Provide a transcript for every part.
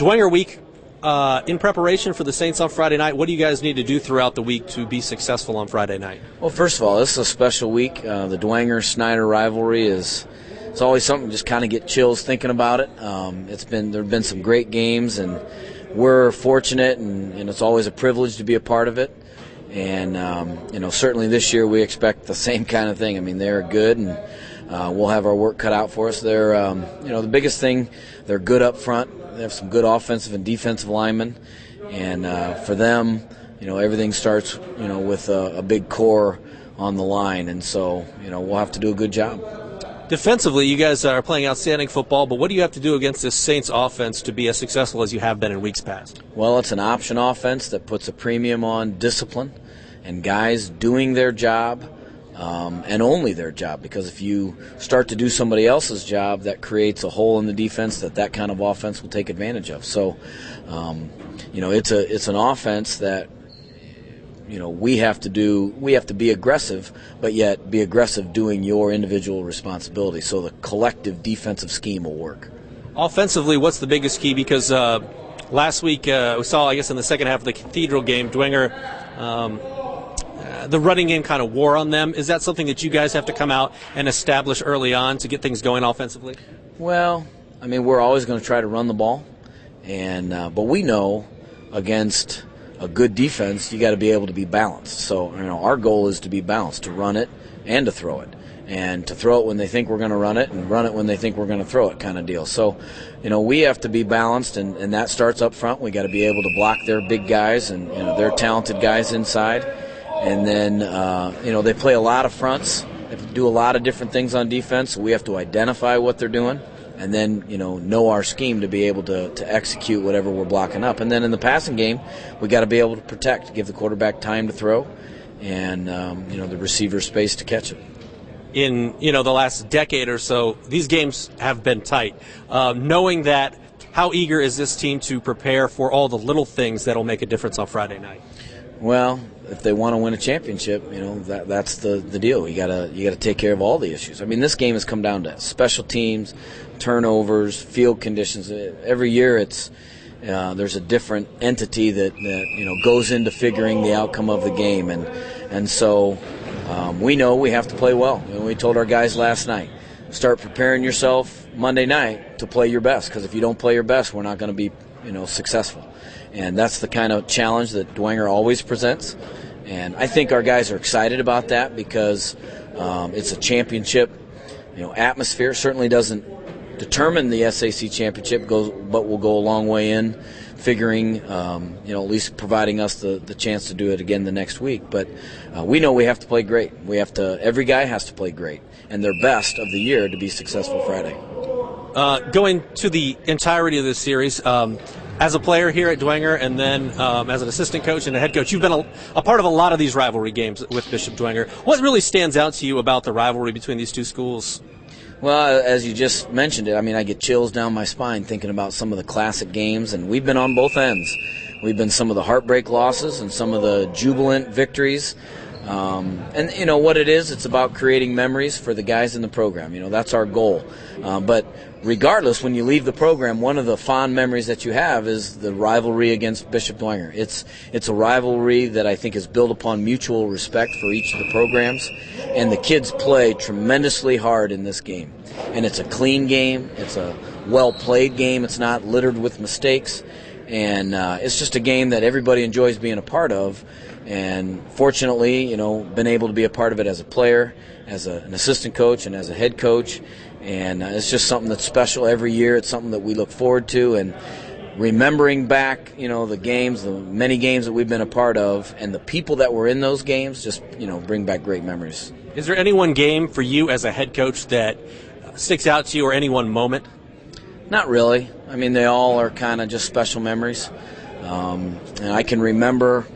Dwenger week, in preparation for the Saints on Friday night, what do you guys need to do throughout the week to be successful on Friday night? Well, first of all, this is a special week. The Dwenger-Snider rivalry it's always something just kind of get chills thinking about it. There have been some great games, and we're fortunate, and it's always a privilege to be a part of it. And certainly this year we expect the same kind of thing. I mean, they're good, and we'll have our work cut out for us. They're the biggest thing, they're good up front. They have some good offensive and defensive linemen, and for them, everything starts with a big core on the line, and so we'll have to do a good job. Defensively, you guys are playing outstanding football, but what do you have to do against this Saints offense to be as successful as you have been in weeks past? Well, it's an option offense that puts a premium on discipline and guys doing their job and only their job, because if you start to do somebody else's job, that creates a hole in the defense that kind of offense will take advantage of. So, it's an offense that we have to be aggressive, but yet be aggressive doing your individual responsibility, so the collective defensive scheme will work. Offensively, what's the biggest key? Because last week we saw, I guess, in the second half of the Cathedral game, Dwenger, the running game kind of wore on them. Is that something that you guys have to come out and establish early on to get things going offensively? Well, I mean, we're always going to try to run the ball, but we know against a good defense, you got to be able to be balanced. So, our goal is to be balanced, to run it and to throw it, and to throw it when they think we're going to run it, and run it when they think we're going to throw it, kind of deal. So, we have to be balanced, and that starts up front. We got to be able to block their big guys and their talented guys inside, and then they play a lot of fronts. They do a lot of different things on defense. So we have to identify what they're doing, and then know our scheme to be able to execute whatever we're blocking up. And then in the passing game, we got to be able to protect, give the quarterback time to throw, and the receiver space to catch it. In the last decade or so, these games have been tight. Knowing that, how eager is this team to prepare for all the little things that'll make a difference on Friday night? Well, if they want to win a championship, that's the deal. You gotta take care of all the issues. I mean, this game has come down to special teams, turnovers, field conditions. Every year, there's a different entity that goes into figuring the outcome of the game, and so we know we have to play well. We told our guys last night, start preparing yourself Monday night to play your best, because if you don't play your best, we're not going to be successful. And that's the kind of challenge that Dwenger always presents. And I think our guys are excited about that, because it's a championship atmosphere. Certainly doesn't determine the SAC championship, but will go a long way in figuring, at least providing us the chance to do it again the next week. But we know we have to play great. Every guy has to play great and their best of the year to be successful Friday. Going to the entirety of this series, as a player here at Dwenger, and then as an assistant coach and a head coach, you've been a part of a lot of these rivalry games with Bishop Dwenger. What really stands out to you about the rivalry between these two schools? Well, as you just mentioned it, I mean, I get chills down my spine thinking about some of the classic games, and we've been on both ends. We've been some of the heartbreak losses and some of the jubilant victories. And what it is, it's about creating memories for the guys in the program. That's our goal. But regardless, when you leave the program, one of the fond memories that you have is the rivalry against Bishop Dwenger. It's a rivalry that I think is built upon mutual respect for each of the programs, and the kids play tremendously hard in this game. And it's a clean game. It's a well-played game. It's not littered with mistakes. And it's just a game that everybody enjoys being a part of. And fortunately, been able to be a part of it as a player, as an assistant coach, and as a head coach. And it's just something that's special every year. It's something that we look forward to. And remembering back, the games, the many games that we've been a part of, and the people that were in those games, just, bring back great memories. Is there any one game for you as a head coach that sticks out to you, or any one moment? Not really. I mean, they all are kind of just special memories. And I can remember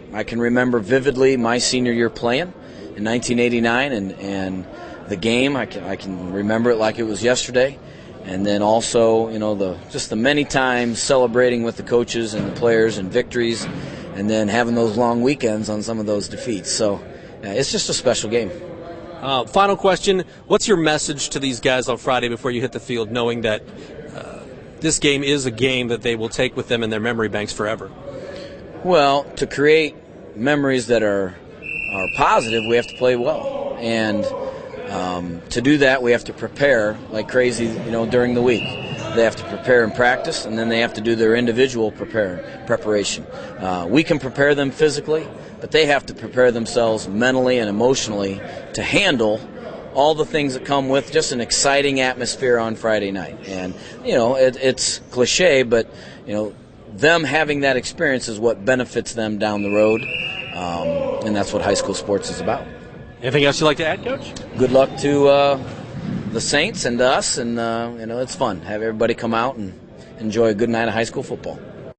vividly my senior year playing in 1989, and the game. I can remember it like it was yesterday. And then also, the many times celebrating with the coaches and the players and victories, and then having those long weekends on some of those defeats. So it's just a special game. Final question: what's your message to these guys on Friday before you hit the field, knowing that this game is a game that they will take with them in their memory banks forever? Well, to create memories that are positive, we have to play well. And to do that, we have to prepare like crazy, during the week. They have to prepare and practice, and then they have to do their individual preparation. We can prepare them physically, but they have to prepare themselves mentally and emotionally to handle all the things that come with just an exciting atmosphere on Friday night. And, it's cliche, but, them having that experience is what benefits them down the road, and that's what high school sports is about. Anything else you'd like to add, Coach? Good luck to the Saints and us, and it's fun. Have everybody come out and enjoy a good night of high school football.